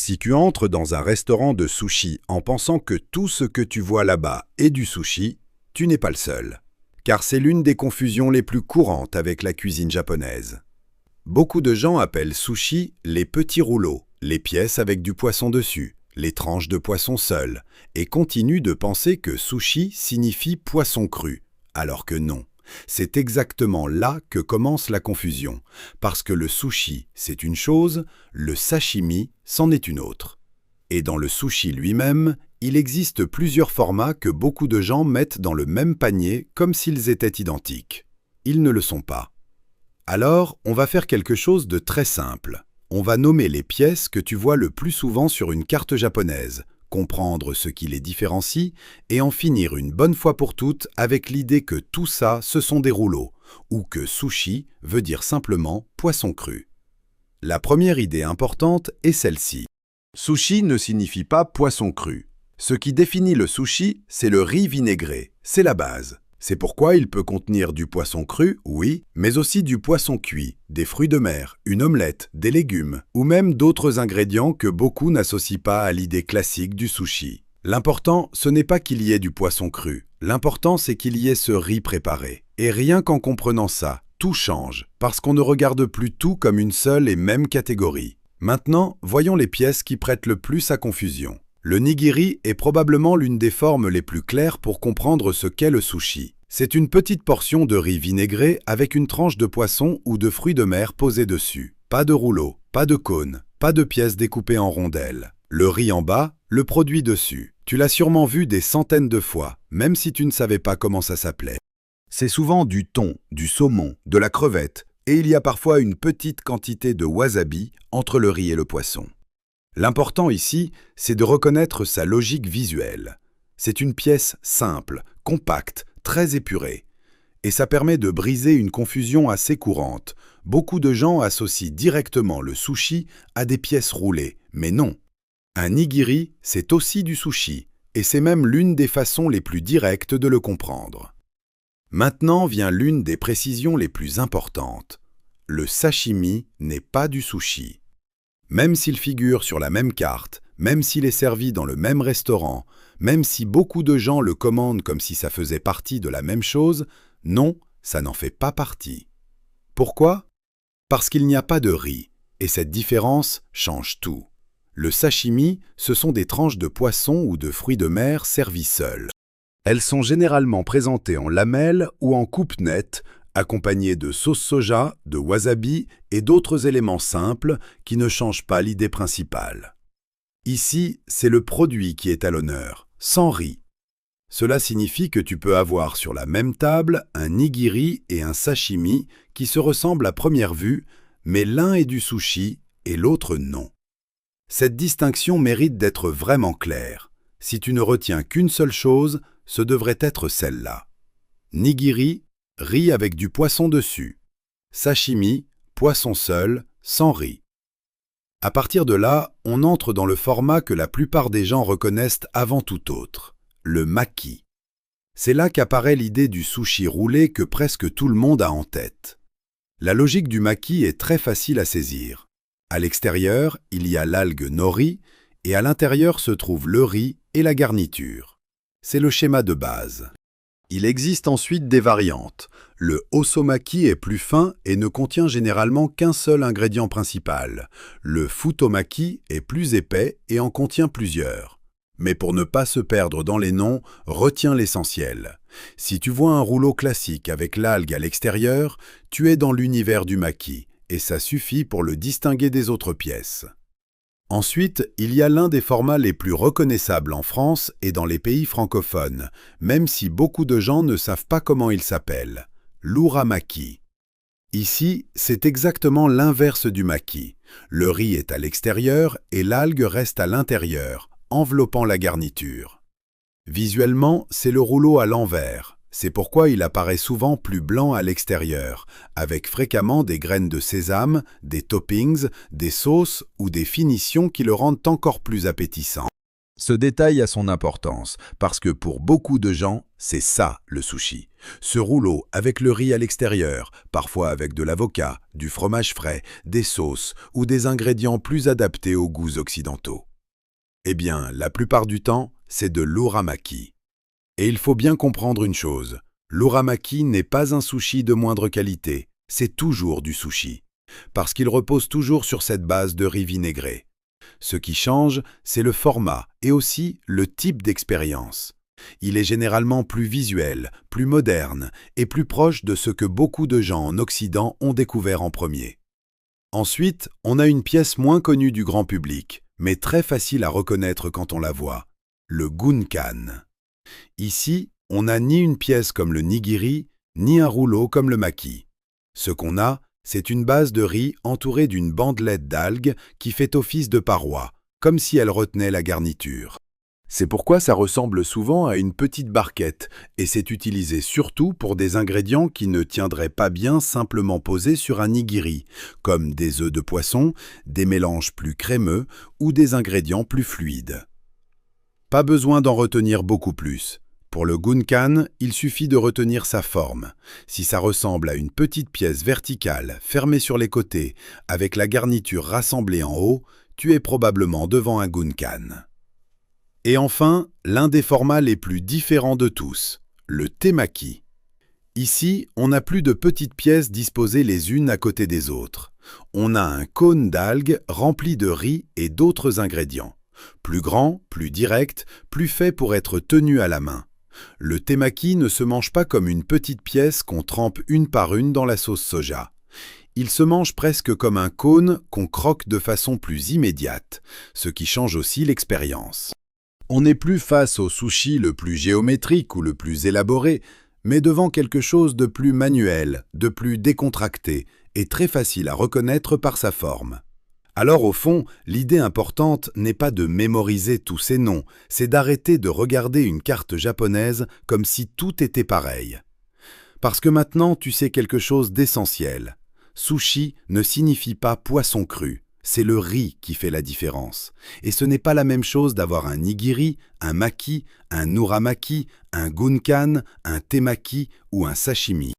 Si tu entres dans un restaurant de sushi en pensant que tout ce que tu vois là-bas est du sushi, tu n'es pas le seul. Car c'est l'une des confusions les plus courantes avec la cuisine japonaise. Beaucoup de gens appellent sushi les petits rouleaux, les pièces avec du poisson dessus, les tranches de poisson seules, et continuent de penser que sushi signifie poisson cru, alors que non. C'est exactement là que commence la confusion, parce que le sushi, c'est une chose, le sashimi, c'en est une autre. Et dans le sushi lui-même, il existe plusieurs formats que beaucoup de gens mettent dans le même panier comme s'ils étaient identiques. Ils ne le sont pas. Alors, on va faire quelque chose de très simple. On va nommer les pièces que tu vois le plus souvent sur une carte japonaise, comprendre ce qui les différencie et en finir une bonne fois pour toutes avec l'idée que tout ça, ce sont des rouleaux, ou que sushi veut dire simplement poisson cru. La première idée importante est celle-ci. Sushi ne signifie pas poisson cru. Ce qui définit le sushi, c'est le riz vinaigré, c'est la base. C'est pourquoi il peut contenir du poisson cru, oui, mais aussi du poisson cuit, des fruits de mer, une omelette, des légumes, ou même d'autres ingrédients que beaucoup n'associent pas à l'idée classique du sushi. L'important, ce n'est pas qu'il y ait du poisson cru. L'important, c'est qu'il y ait ce riz préparé. Et rien qu'en comprenant ça, tout change, parce qu'on ne regarde plus tout comme une seule et même catégorie. Maintenant, voyons les pièces qui prêtent le plus à confusion. Le nigiri est probablement l'une des formes les plus claires pour comprendre ce qu'est le sushi. C'est une petite portion de riz vinaigré avec une tranche de poisson ou de fruits de mer posée dessus. Pas de rouleau, pas de cône, pas de pièces découpées en rondelles. Le riz en bas, le produit dessus. Tu l'as sûrement vu des centaines de fois, même si tu ne savais pas comment ça s'appelait. C'est souvent du thon, du saumon, de la crevette, et il y a parfois une petite quantité de wasabi entre le riz et le poisson. L'important ici, c'est de reconnaître sa logique visuelle. C'est une pièce simple, compacte, très épurée. Et ça permet de briser une confusion assez courante. Beaucoup de gens associent directement le sushi à des pièces roulées, mais non. Un nigiri, c'est aussi du sushi, et c'est même l'une des façons les plus directes de le comprendre. Maintenant vient l'une des précisions les plus importantes. Le sashimi n'est pas du sushi. Même s'il figure sur la même carte, même s'il est servi dans le même restaurant, même si beaucoup de gens le commandent comme si ça faisait partie de la même chose, non, ça n'en fait pas partie. Pourquoi? Parce qu'il n'y a pas de riz, et cette différence change tout. Le sashimi, ce sont des tranches de poisson ou de fruits de mer servies seules. Elles sont généralement présentées en lamelles ou en coupes nettes, accompagné de sauce soja, de wasabi et d'autres éléments simples qui ne changent pas l'idée principale. Ici, c'est le produit qui est à l'honneur, sans riz. Cela signifie que tu peux avoir sur la même table un nigiri et un sashimi qui se ressemblent à première vue, mais l'un est du sushi et l'autre non. Cette distinction mérite d'être vraiment claire. Si tu ne retiens qu'une seule chose, ce devrait être celle-là. Nigiri, riz avec du poisson dessus. Sashimi, poisson seul, sans riz. À partir de là, on entre dans le format que la plupart des gens reconnaissent avant tout autre, le maki. C'est là qu'apparaît l'idée du sushi roulé que presque tout le monde a en tête. La logique du maki est très facile à saisir. À l'extérieur, il y a l'algue nori et à l'intérieur se trouve le riz et la garniture. C'est le schéma de base. Il existe ensuite des variantes. Le osomaki est plus fin et ne contient généralement qu'un seul ingrédient principal. Le futomaki est plus épais et en contient plusieurs. Mais pour ne pas se perdre dans les noms, retiens l'essentiel. Si tu vois un rouleau classique avec l'algue à l'extérieur, tu es dans l'univers du maki, et ça suffit pour le distinguer des autres pièces. Ensuite, il y a l'un des formats les plus reconnaissables en France et dans les pays francophones, même si beaucoup de gens ne savent pas comment il s'appelle, l'uramaki. Ici, c'est exactement l'inverse du maki. Le riz est à l'extérieur et l'algue reste à l'intérieur, enveloppant la garniture. Visuellement, c'est le rouleau à l'envers. C'est pourquoi il apparaît souvent plus blanc à l'extérieur, avec fréquemment des graines de sésame, des toppings, des sauces ou des finitions qui le rendent encore plus appétissant. Ce détail a son importance, parce que pour beaucoup de gens, c'est ça le sushi. Ce rouleau avec le riz à l'extérieur, parfois avec de l'avocat, du fromage frais, des sauces ou des ingrédients plus adaptés aux goûts occidentaux. Eh bien, la plupart du temps, c'est de l'uramaki. Et il faut bien comprendre une chose, l'uramaki n'est pas un sushi de moindre qualité, c'est toujours du sushi, parce qu'il repose toujours sur cette base de riz vinaigré. Ce qui change, c'est le format et aussi le type d'expérience. Il est généralement plus visuel, plus moderne et plus proche de ce que beaucoup de gens en Occident ont découvert en premier. Ensuite, on a une pièce moins connue du grand public, mais très facile à reconnaître quand on la voit, le gunkan. Ici, on n'a ni une pièce comme le nigiri, ni un rouleau comme le maki. Ce qu'on a, c'est une base de riz entourée d'une bandelette d'algues qui fait office de paroi, comme si elle retenait la garniture. C'est pourquoi ça ressemble souvent à une petite barquette, et c'est utilisé surtout pour des ingrédients qui ne tiendraient pas bien simplement posés sur un nigiri, comme des œufs de poisson, des mélanges plus crémeux ou des ingrédients plus fluides. Pas besoin d'en retenir beaucoup plus. Pour le gunkan, il suffit de retenir sa forme. Si ça ressemble à une petite pièce verticale fermée sur les côtés, avec la garniture rassemblée en haut, tu es probablement devant un gunkan. Et enfin, l'un des formats les plus différents de tous, le temaki. Ici, on n'a plus de petites pièces disposées les unes à côté des autres. On a un cône d'algues rempli de riz et d'autres ingrédients. Plus grand, plus direct, plus fait pour être tenu à la main. Le temaki ne se mange pas comme une petite pièce qu'on trempe une par une dans la sauce soja. Il se mange presque comme un cône qu'on croque de façon plus immédiate, ce qui change aussi l'expérience. On n'est plus face au sushi le plus géométrique ou le plus élaboré, mais devant quelque chose de plus manuel, de plus décontracté et très facile à reconnaître par sa forme. Alors au fond, l'idée importante n'est pas de mémoriser tous ces noms, c'est d'arrêter de regarder une carte japonaise comme si tout était pareil. Parce que maintenant, tu sais quelque chose d'essentiel. Sushi ne signifie pas poisson cru, c'est le riz qui fait la différence. Et ce n'est pas la même chose d'avoir un nigiri, un maki, un uramaki, un gunkan, un temaki ou un sashimi.